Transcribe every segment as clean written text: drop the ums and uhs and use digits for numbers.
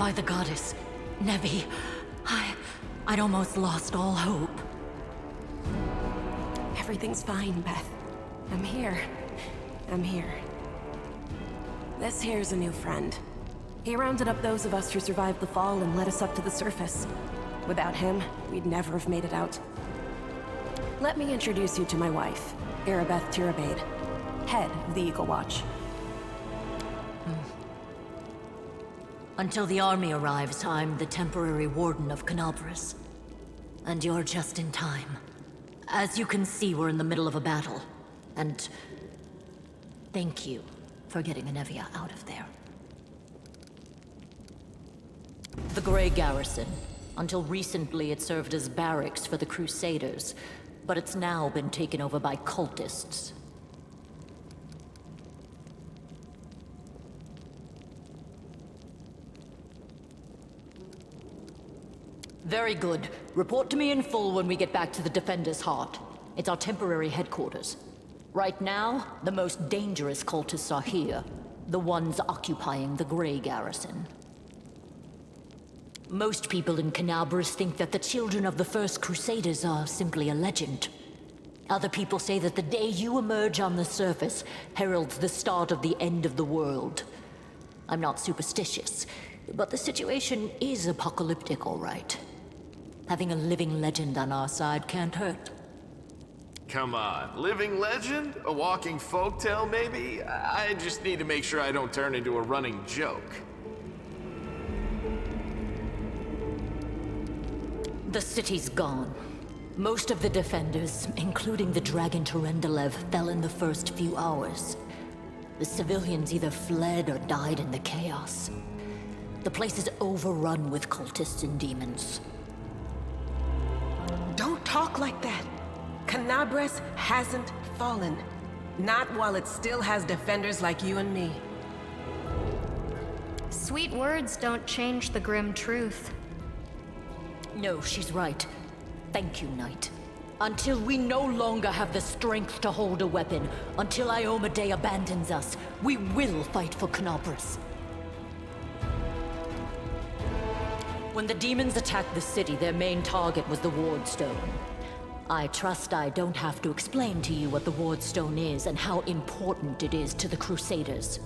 by the goddess, Nevi, I'd almost lost all hope. Everything's fine, Beth. I'm here. This here's a new friend. He rounded up those of us who survived the fall and led us up to the surface. Without him, we'd never have made it out. Let me introduce you to my wife, Arabeth Tirabade, head of the Eagle Watch. Until the army arrives, I'm the temporary warden of Canabras. And you're just in time. As you can see, we're in the middle of a battle. And thank you for getting Anevia out of there. The Grey Garrison. Until recently, it served as barracks for the Crusaders, but it's now been taken over by cultists. Very good. Report to me in full when we get back to the Defender's Heart. It's our temporary headquarters. Right now, the most dangerous cultists are here. The ones occupying the Grey Garrison. Most people in Canabras think that the children of the first Crusaders are simply a legend. Other people say that the day you emerge on the surface heralds the start of the end of the world. I'm not superstitious, but the situation is apocalyptic, all right. Having a living legend on our side can't hurt. Come on, living legend? A walking folktale, maybe? I just need to make sure I don't turn into a running joke. The city's gone. Most of the defenders, including the Dragon Terendelev, fell in the first few hours. The civilians either fled or died in the chaos. The place is overrun with cultists and demons. Don't talk like that. Canabras hasn't fallen. Not while it still has defenders like you and me. Sweet words don't change the grim truth. No, she's right. Thank you, Knight. Until we no longer have the strength to hold a weapon, until Iomedae abandons us, we will fight for Canabras. When the demons attacked the city, their main target was the Ward Stone. I trust I don't have to explain to you what the Ward Stone is and how important it is to the Crusaders.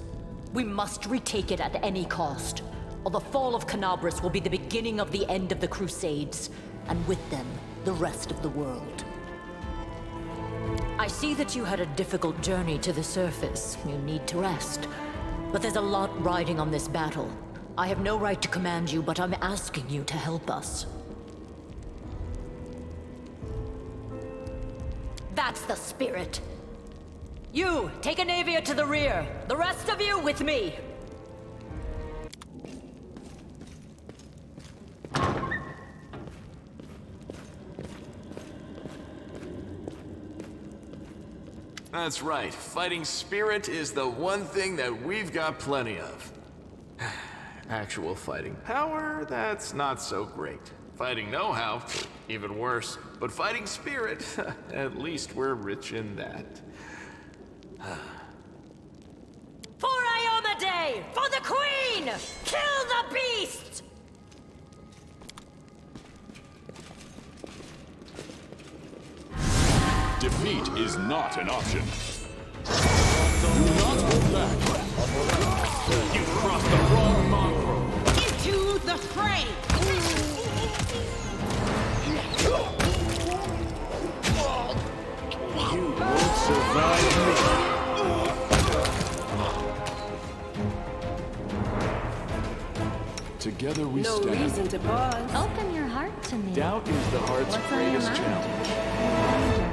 We must retake it at any cost, or the fall of Canabras will be the beginning of the end of the Crusades, and with them, the rest of the world. I see that you had a difficult journey to the surface. You need to rest. But there's a lot riding on this battle. I have no right to command you, but I'm asking you to help us. That's the spirit. You, take Anevia to the rear. The rest of you with me. That's right. Fighting spirit is the one thing that we've got plenty of. Actual fighting power, that's not so great. Fighting know-how, even worse. But fighting spirit, at least we're rich in that. For Iomedae! For the Queen! Kill the beast! Defeat is not an option. Do not hold back. You crossed the wrong mongrel. Into the fray! You won't survive me. Together we No stand. reason to pause. Open your heart to me. Doubt is the heart's What's on your greatest mind? challenge.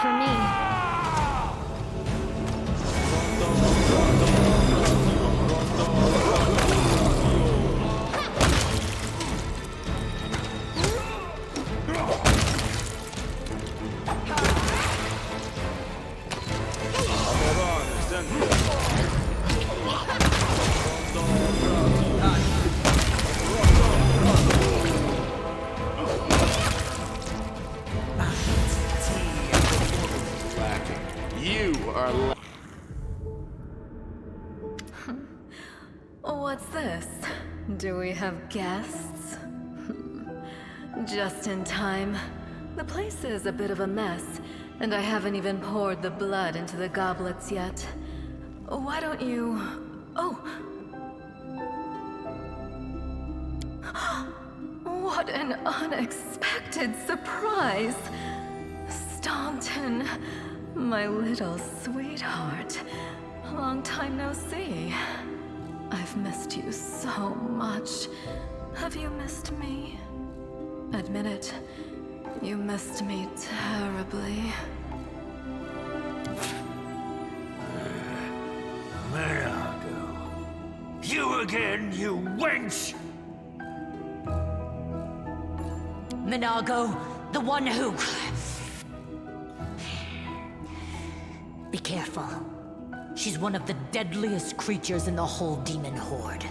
for me. You are What's this? Do we have guests? Just in time. The place is a bit of a mess, and I haven't even poured the blood into the goblets yet. Why don't you... Oh! What an unexpected surprise! Staunton, my little sweetheart. Long time no see. I've missed you so much. Have you missed me? Admit it. You missed me terribly. Minago. You again, you wench! Minago, the one who... Be careful. She's one of the deadliest creatures in the whole demon horde.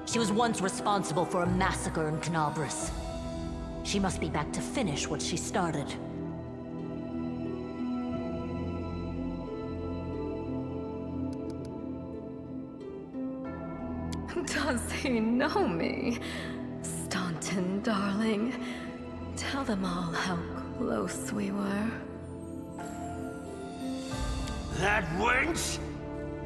She was once responsible for a massacre in Canabras. She must be back to finish what she started. Does he know me? Staunton, darling. Tell them all how close we were. That wench?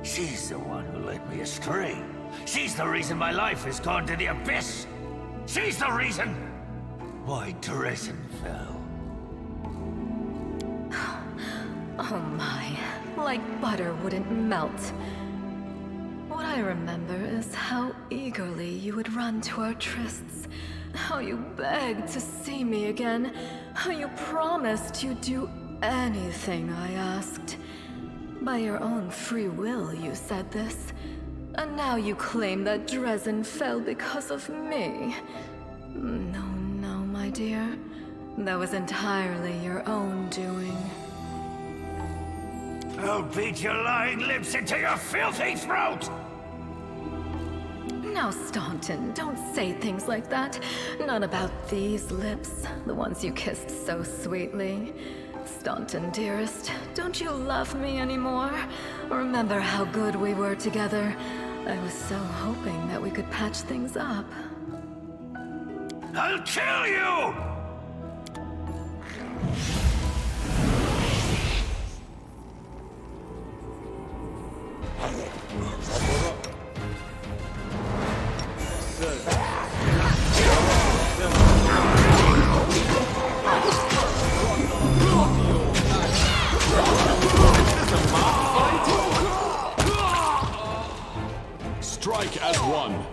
She's the one who led me astray. She's the reason my life has gone to the abyss. She's the reason why Dresden fell. Oh my, like butter wouldn't melt. What I remember is how eagerly you would run to our trysts, how you begged to see me again, how you promised you'd do anything I asked. By your own free will, you said this. And now you claim that Dresden fell because of me. No, no, my dear. That was entirely your own doing. I'll beat your lying lips into your filthy throat! Now, Staunton, don't say things like that. Not about these lips, the ones you kissed so sweetly. Staunton, dearest, don't you love me anymore? Remember how good we were together? I was so hoping that we could patch things up. I'll kill you! Strike as one.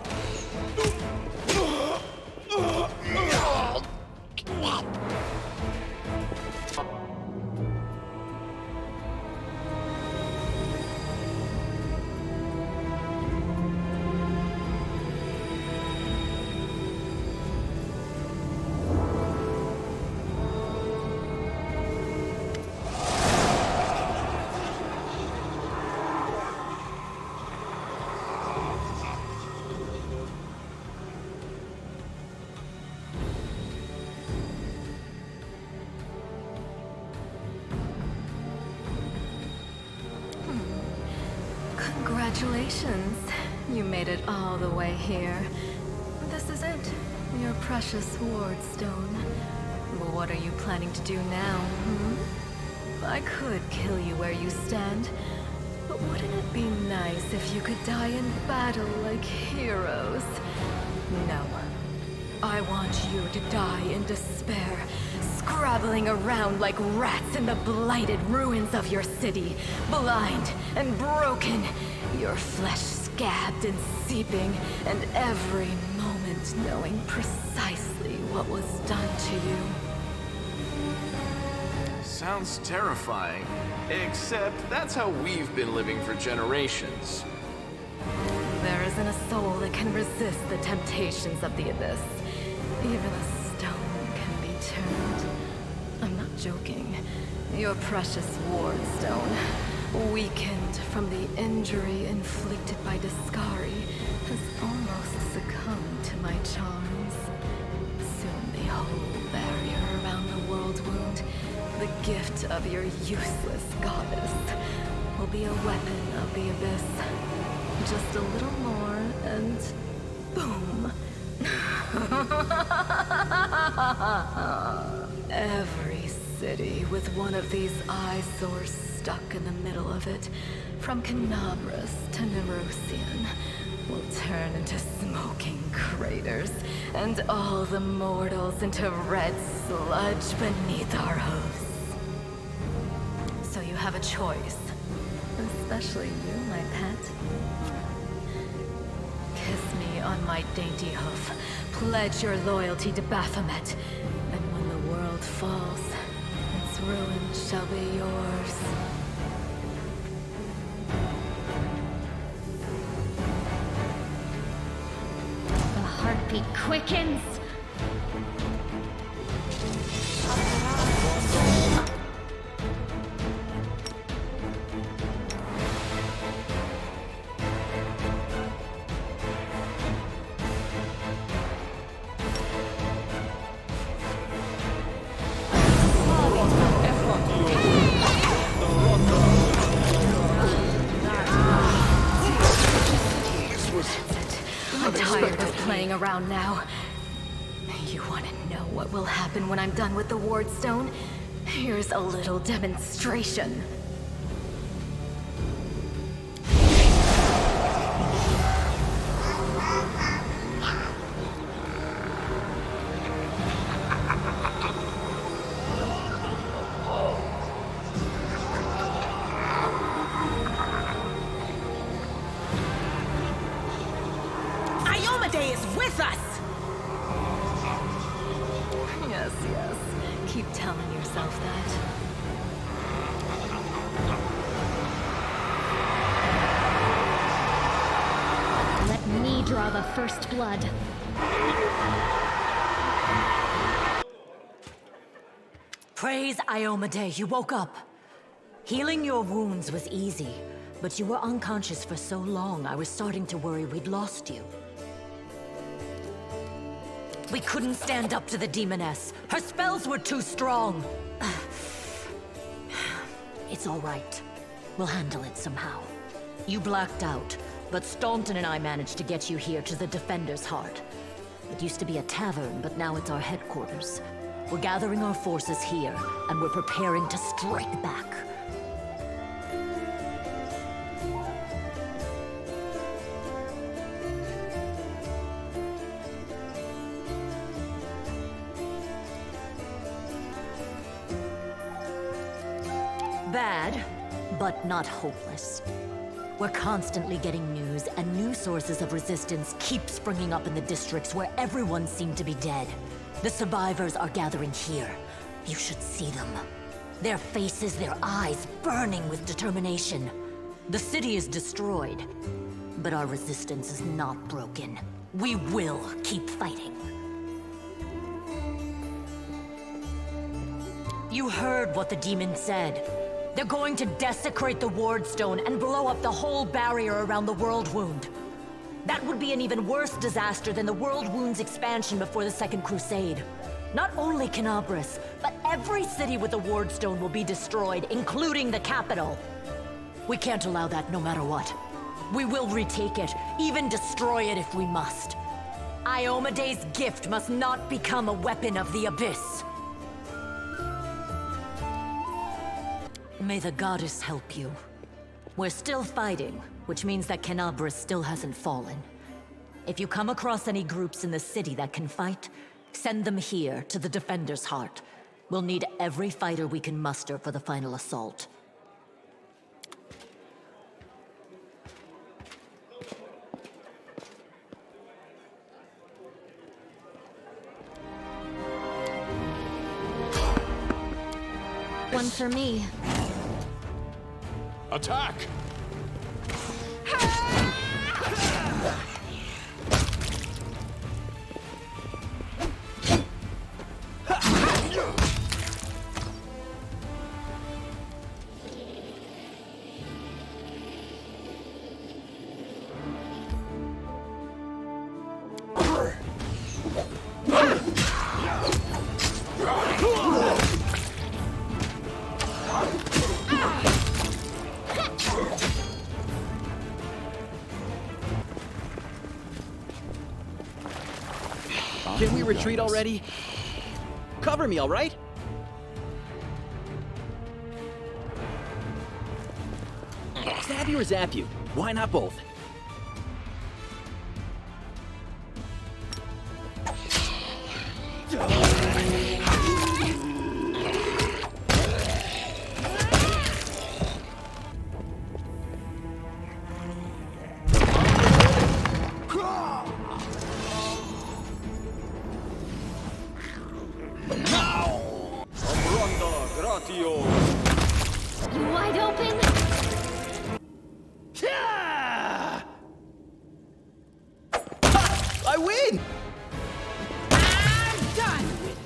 Congratulations. You made it all the way here. This is it. Your precious wardstone. Well, what are you planning to do now, I could kill you where you stand, but wouldn't it be nice if you could die in battle like heroes? No. I want you to die in despair, scrabbling around like rats in the blighted ruins of your city, blind and broken, your flesh scabbed and seeping, and every moment knowing precisely what was done to you. sounds terrifying. Except that's how we've been living for generations. There isn't a soul that can resist the temptations of the abyss. Even a stone can be turned. I'm not joking. Your precious ward stone, weakened from the injury inflicted by Discari, has almost succumbed to my charms. Soon the whole barrier around the world wound, the gift of your useless goddess, will be a weapon of the abyss. Just a little more, and boom. Every city with one of these eyesores stuck in the middle of it, from Canabras to Nerosian, will turn into smoking craters, and all the mortals into red sludge beneath our hooves. So you have a choice. Especially you, my pet. Kiss me on my dainty hoof. Pledge your loyalty to Baphomet. And when the world falls, its ruin shall be yours. The heartbeat quickens. I'm tired of playing around now. You want to know what will happen when I'm done with the ward stone? Here's a little demonstration. Iomade is with us! Yes, yes. Keep telling yourself that. Let me draw the first blood. Praise Iomade, you woke up. Healing your wounds was easy, but you were unconscious for so long, I was starting to worry we'd lost you. We couldn't stand up to the demoness. Her spells were too strong. It's all right. We'll handle it somehow. You blacked out, but Staunton and I managed to get you here to the Defender's Heart. It used to be a tavern, but now it's our headquarters. We're gathering our forces here, and we're preparing to strike back. Bad, but not hopeless. We're constantly getting news, and new sources of resistance keep springing up in the districts where everyone seemed to be dead. The survivors are gathering here. You should see them. Their faces, their eyes burning with determination. The city is destroyed, but our resistance is not broken. We will keep fighting. You heard what the demon said. They're going to desecrate the Ward Stone and blow up the whole barrier around the World Wound. That would be an even worse disaster than the World Wound's expansion before the Second Crusade. Not only Canabras, but every city with the Ward Stone will be destroyed, including the capital. We can't allow that no matter what. We will retake it, even destroy it if we must. Iomade's gift must not become a weapon of the Abyss. May the goddess help you. We're still fighting, which means that Canabras still hasn't fallen. If you come across any groups in the city that can fight, send them here to the Defender's Heart. We'll need every fighter we can muster for the final assault. one for me. Attack! Can we retreat already? Cover me, all right? Stab you or zap you? Why not both? Wide open? I win! I'm done with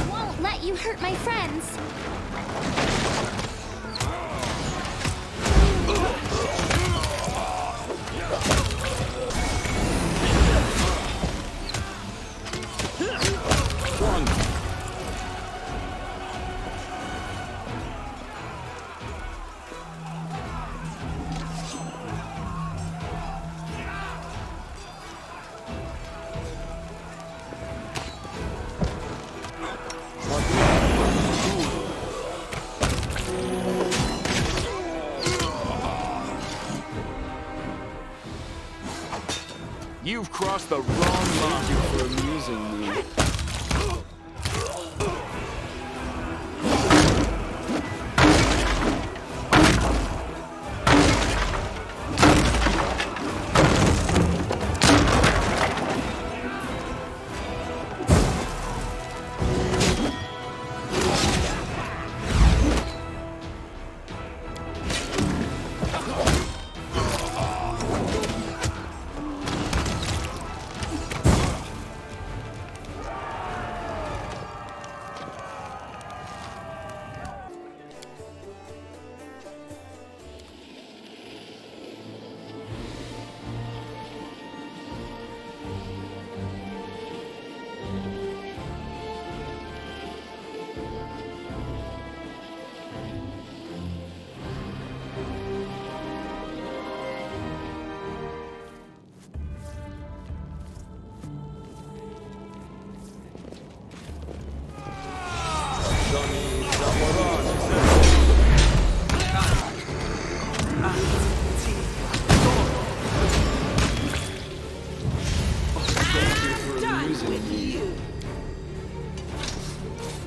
Won't let you hurt my friends. You've crossed the wrong line. For amusing me.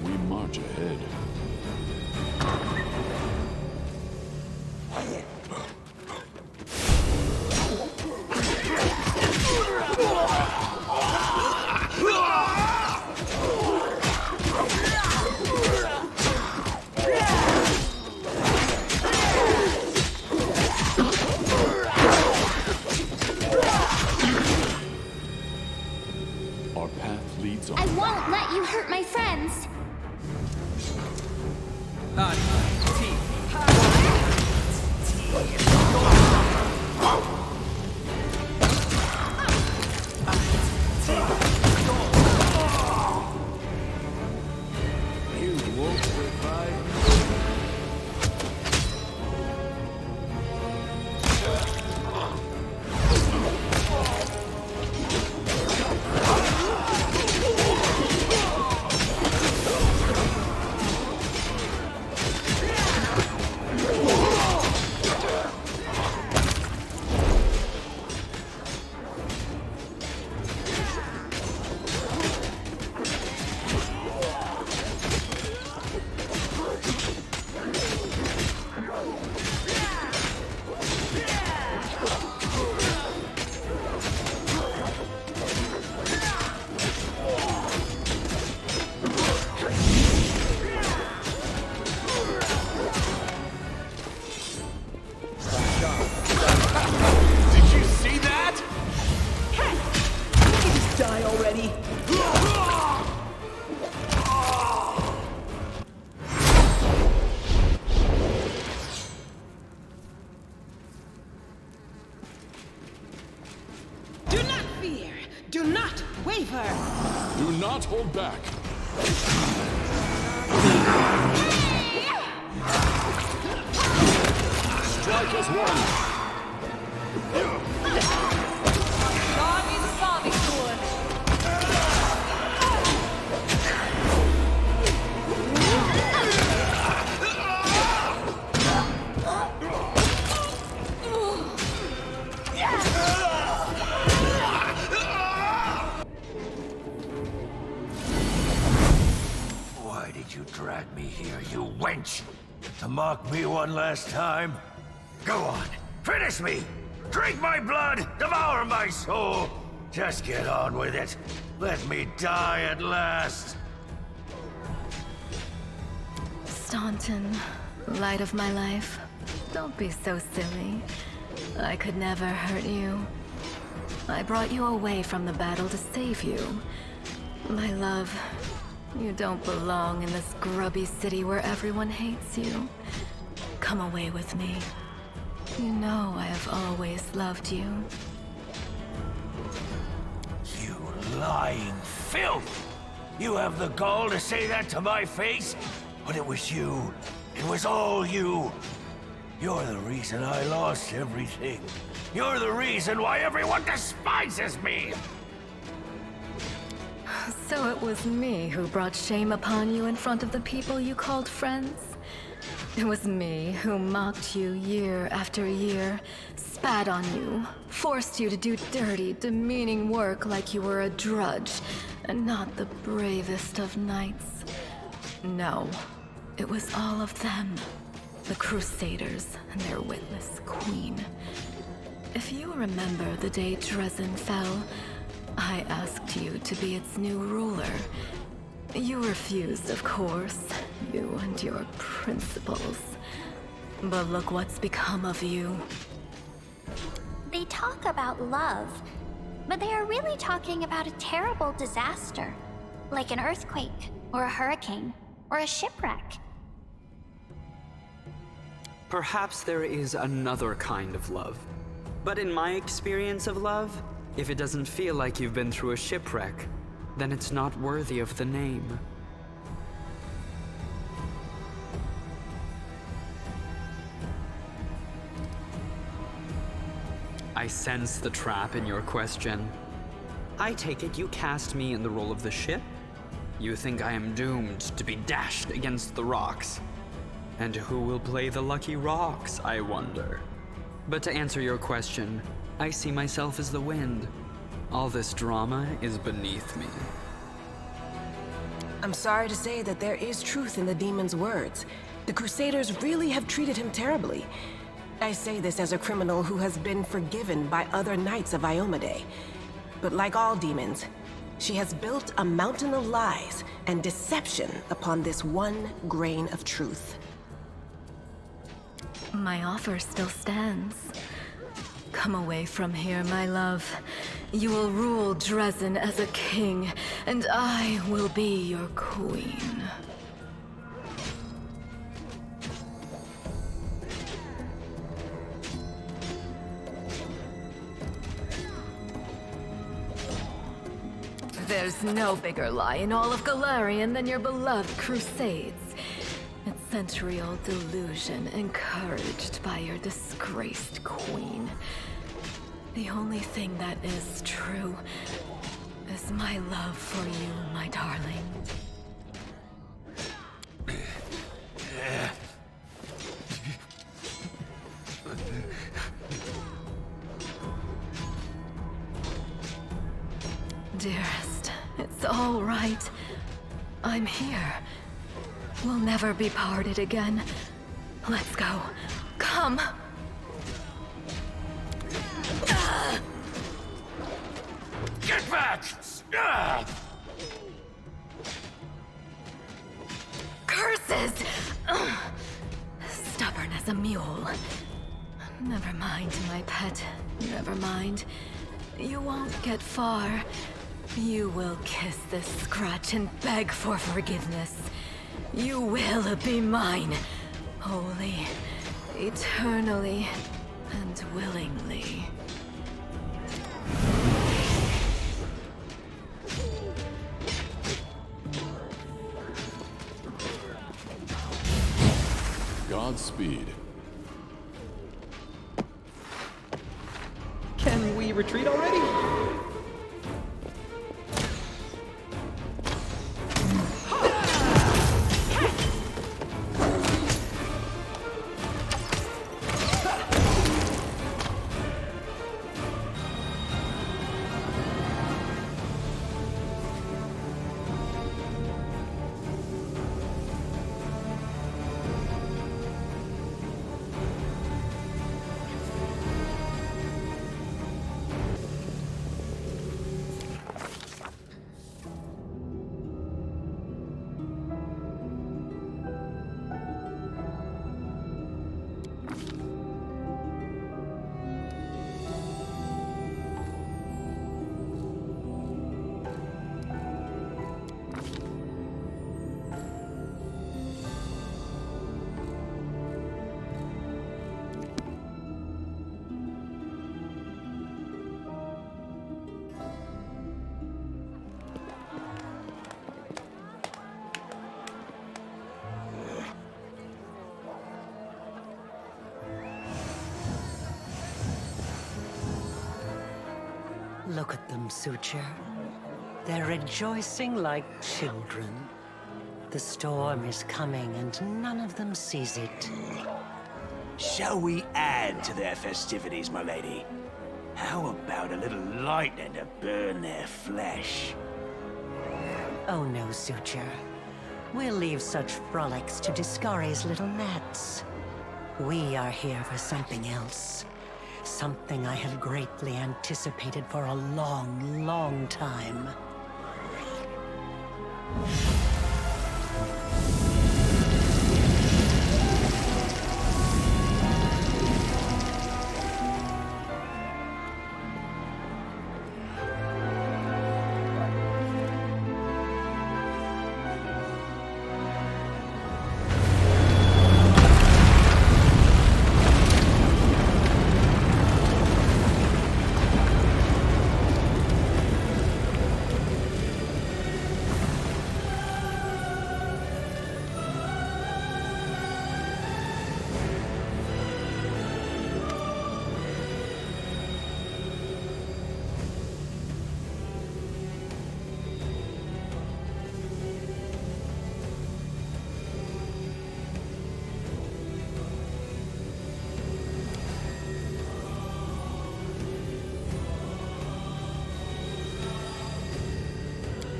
We march ahead. Our path leads on. I won't let you hurt my friends. T. Do not waver! Do not hold back. Strike as one. Why did you drag me here, you wench? To mock me one last time? Go on, finish me! Drink my blood, devour my soul! Just get on with it. Let me die at last. Staunton, light of my life, don't be so silly. I could never hurt you. I brought you away from the battle to save you. My love, you don't belong in this grubby city where everyone hates you. Come away with me. You know I have always loved you. You lying filth! You have the gall to say that to my face? But it was you. It was all you. You're the reason I lost everything. You're the reason why everyone despises me! So it was me who brought shame upon you in front of the people you called friends? It was me who mocked you year after year, spat on you, forced you to do dirty, demeaning work like you were a drudge, and not the bravest of knights. No, it was all of them. The Crusaders and their witless queen. If you remember the day Dresden fell, I asked you to be its new ruler. You refused, of course, you and your principles. But look what's become of you. They talk about love, but they are really talking about a terrible disaster, like an earthquake, or a hurricane, or a shipwreck. Perhaps there is another kind of love. But in my experience of love, if it doesn't feel like you've been through a shipwreck, then it's not worthy of the name. I sense the trap in your question. I take it you cast me in the role of the ship? You think I am doomed to be dashed against the rocks? And who will play the lucky rocks, I wonder? But to answer your question, I see myself as the wind. All this drama is beneath me. I'm sorry to say that there is truth in the demon's words. The Crusaders really have treated him terribly. I say this as a criminal who has been forgiven by other knights of Iomade. But like all demons, she has built a mountain of lies and deception upon this one grain of truth. My offer still stands. Come away from here, my love. You will rule Dresden as a king, and I will be your queen. There's no bigger lie in all of Galarian than your beloved Crusades. century-old delusion encouraged by your disgraced queen. The only thing that is true is my love for you, my darling. Dearest, it's all right. I'm here. We'll never be parted again. Let's go. Come! Get back! Ah! Curses! Ugh. Stubborn as a mule. Never mind, my pet. Never mind. You won't get far. You will kiss this scratch and beg for forgiveness. You will be mine. Wholly, eternally, and willingly. Godspeed. Can we retreat already? Look at them, Suture. They're rejoicing like children. The storm is coming and none of them sees it. Shall we add to their festivities, my lady? How about a little lightning to burn their flesh? Oh no, Suture. We'll leave such frolics to Discari's little gnats. We are here for something else. Something I have greatly anticipated for a long, long time.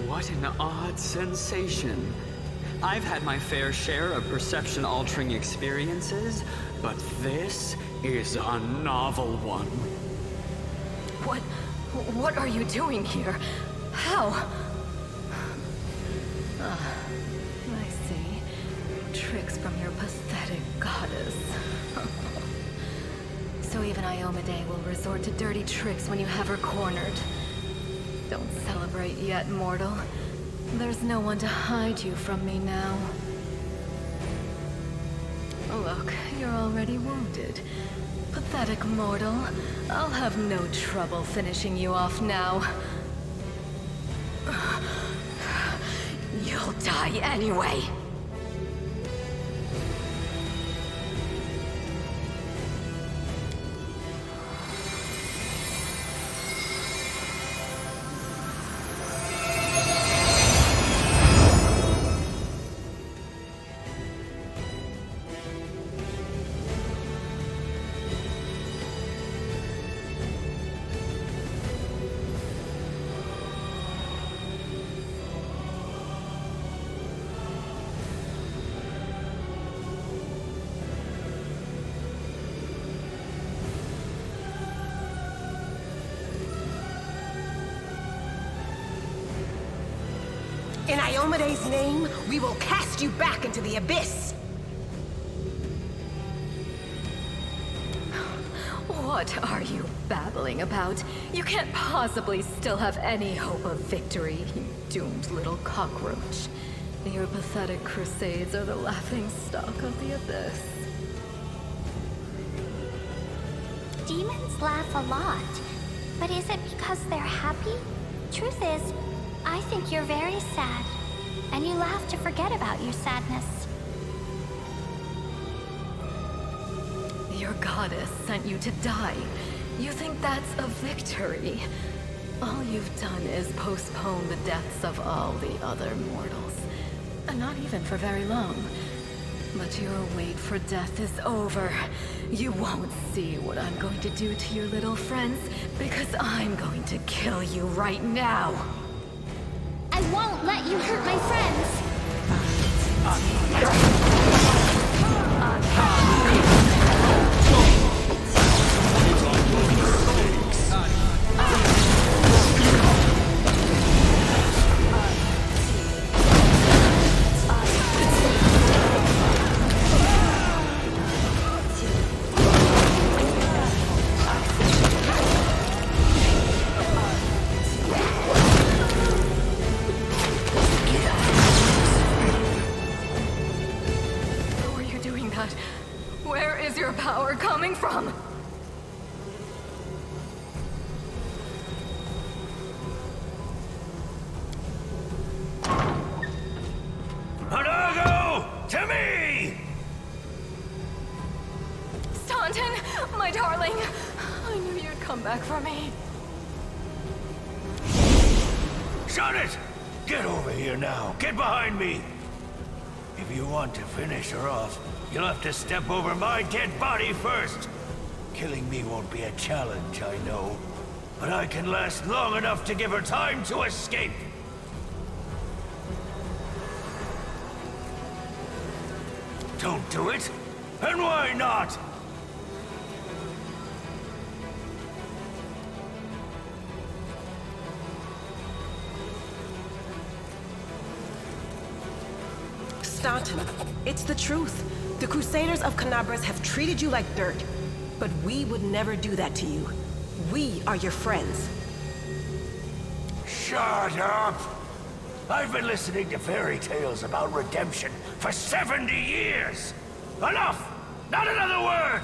What an odd sensation. I've had my fair share of perception-altering experiences, but this is a novel one. What are you doing here? How? Ah, I see. Tricks from your pathetic goddess. So even Iomedae will resort to dirty tricks when you have her cornered. Don't celebrate yet, mortal. There's no one to hide you from me now. Look, you're already wounded. Pathetic mortal. I'll have no trouble finishing you off now. You'll die anyway. In Iomede's name, we will cast you back into the abyss! What are you babbling about? You can't possibly still have any hope of victory, you doomed little cockroach. Your pathetic crusades are the laughingstock of the abyss. Demons laugh a lot, but is it because they're happy? Truth is, I think you're very sad, and you laugh to forget about your sadness. Your goddess sent you to die. You think that's a victory? All you've done is postpone the deaths of all the other mortals. And not even for very long. But your wait for death is over. You won't see what I'm going to do to your little friends, because I'm going to kill you right now. I won't let you hurt my friends! Where is your power coming from? Anago! To me! Staunton, my darling. I knew you'd come back for me. Shut it! Get over here now. Get behind me. If you want to finish her off, you'll have to step over my dead body first. Killing me won't be a challenge, I know. But I can last long enough to give her time to escape. Don't do it? And why not? Staunton, it's the truth. The Crusaders of Canabras have treated you like dirt. But we would never do that to you. We are your friends. Shut up! I've been listening to fairy tales about redemption for 70 years! Enough! Not another word!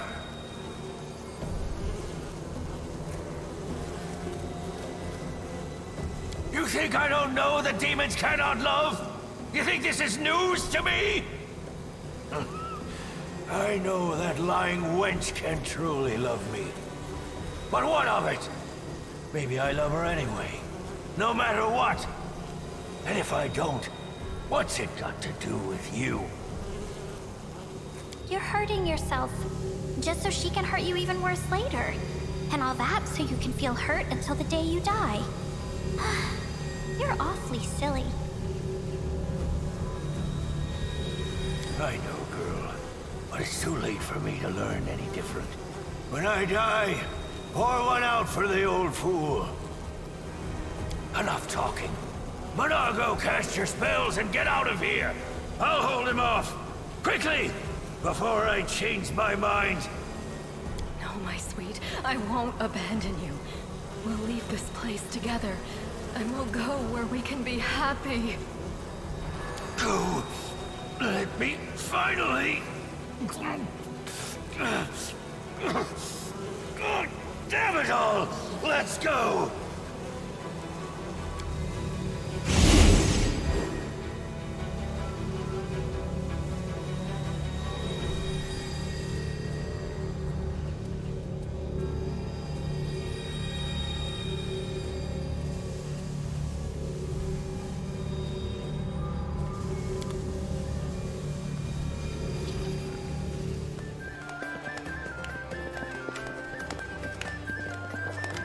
You think I don't know that demons cannot love? You think this is news to me? I know that lying wench can truly love me. But what of it? Maybe I love her anyway. No matter what. And if I don't, what's it got to do with you? You're hurting yourself, just so she can hurt you even worse later. And all that so you can feel hurt until the day you die. You're awfully silly. I know, girl. But it's too late for me to learn any different. When I die, pour one out for the old fool. Enough talking. Monago, cast your spells and get out of here! I'll hold him off! Quickly! Before I change my mind! No, my sweet. I won't abandon you. We'll leave this place together, and we'll go where we can be happy. Go! Let me finally... God damn it all! Let's go!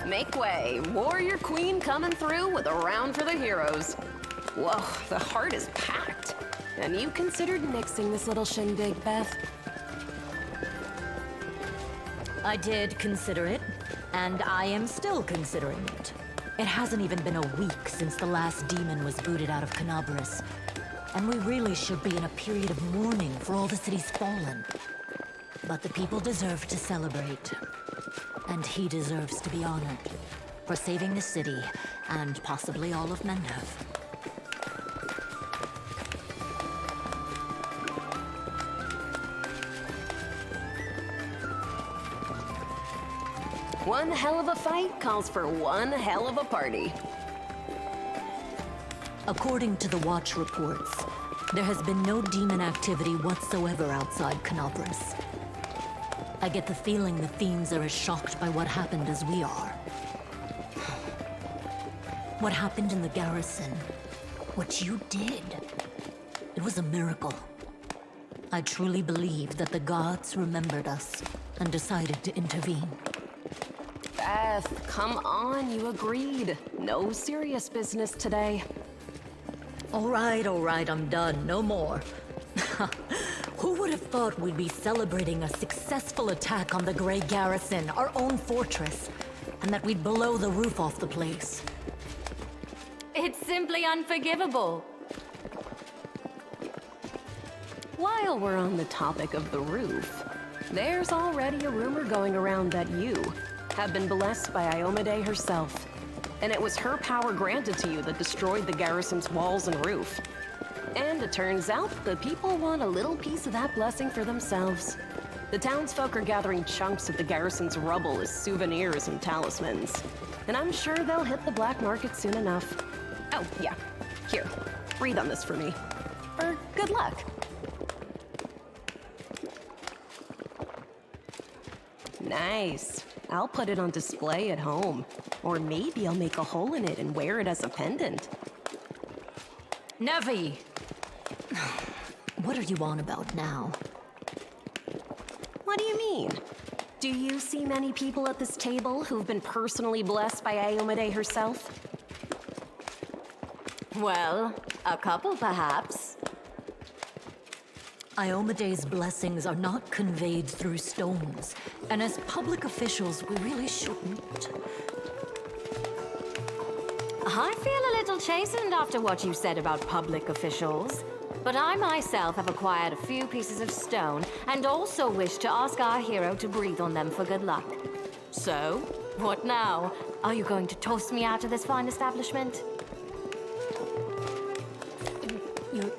Make way. Warrior Queen coming through with a round for the heroes. Whoa, the heart is packed. And you considered nixing this little shindig, Beth? I did consider it, and I am still considering it. It hasn't even been a week since the last demon was booted out of Canabras. And we really should be in a period of mourning for all the city's fallen. But the people deserve to celebrate. And he deserves to be honored for saving the city and possibly all of Mendev. One hell of a fight calls for one hell of a party. According to the Watch reports, there has been no demon activity whatsoever outside Canabras. I get the feeling the fiends are as shocked by what happened as we are. What happened in the garrison, what you did, it was a miracle. I truly believe that the gods remembered us and decided to intervene. Beth, come on, you agreed. No serious business today. All right, I'm done. No more. Who would have thought we'd be celebrating a successful attack on the Grey Garrison, our own fortress, and that we'd blow the roof off the place? It's simply unforgivable. While we're on the topic of the roof, there's already a rumor going around that you have been blessed by Iomade herself. And it was her power granted to you that destroyed the garrison's walls and roof. And it turns out the people want a little piece of that blessing for themselves. The townsfolk are gathering chunks of the garrison's rubble as souvenirs and talismans. And I'm sure they'll hit the black market soon enough. Oh, yeah. Here, read on this for me. For good luck. Nice. I'll put it on display at home. Or maybe I'll make a hole in it and wear it as a pendant. Nevi! What are you on about now? What do you mean? Do you see many people at this table who've been personally blessed by Iomade herself? Well, a couple perhaps. Iomade's blessings are not conveyed through stones, and as public officials, we really shouldn't. I feel a little chastened after what you said about public officials. But I myself have acquired a few pieces of stone and also wish to ask our hero to breathe on them for good luck. So, what now? Are you going to toss me out of this fine establishment?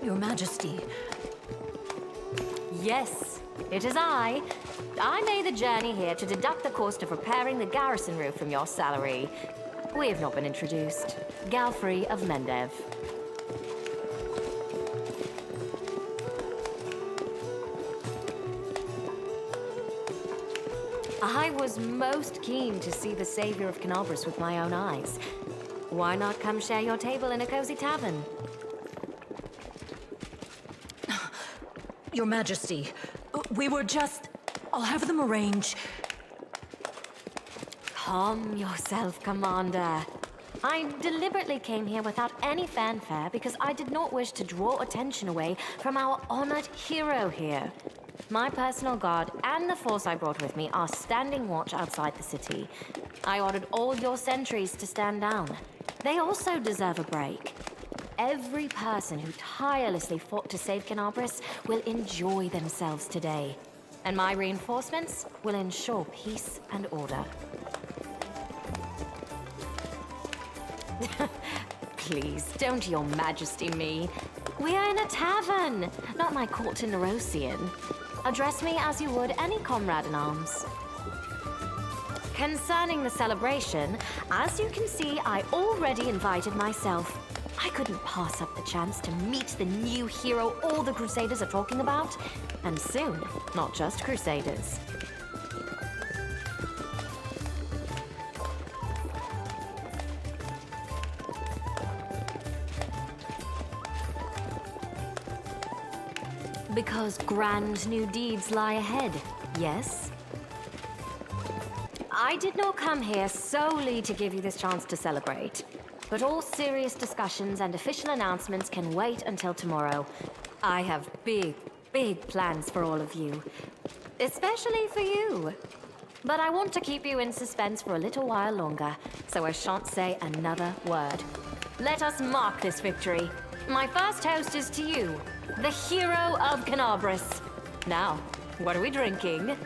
Your Majesty. Yes, it is I. I made the journey here to deduct the cost of repairing the garrison roof from your salary. We have not been introduced. Galfrey of Mendev. I was most keen to see the savior of Canabras with my own eyes. Why not come share your table in a cozy tavern? Your Majesty, we were just... I'll have them arrange... Calm yourself, Commander. I deliberately came here without any fanfare because I did not wish to draw attention away from our honored hero here. My personal guard and the force I brought with me are standing watch outside the city. I ordered all your sentries to stand down. They also deserve a break. Every person who tirelessly fought to save Canabras will enjoy themselves today. And my reinforcements will ensure peace and order. Please, don't Your Majesty me. We are in a tavern, not my court in Nerosian. Address me as you would any comrade in arms. Concerning the celebration, as you can see, I already invited myself. I couldn't pass up the chance to meet the new hero all the Crusaders are talking about. And soon, not just Crusaders. Because grand new deeds lie ahead, yes? I did not come here solely to give you this chance to celebrate. But all serious discussions and official announcements can wait until tomorrow. I have big plans for all of you. Especially for you. But I want to keep you in suspense for a little while longer, so I shan't say another word. Let us mark this victory. My first toast is to you, the hero of Canabras. Now, what are we drinking?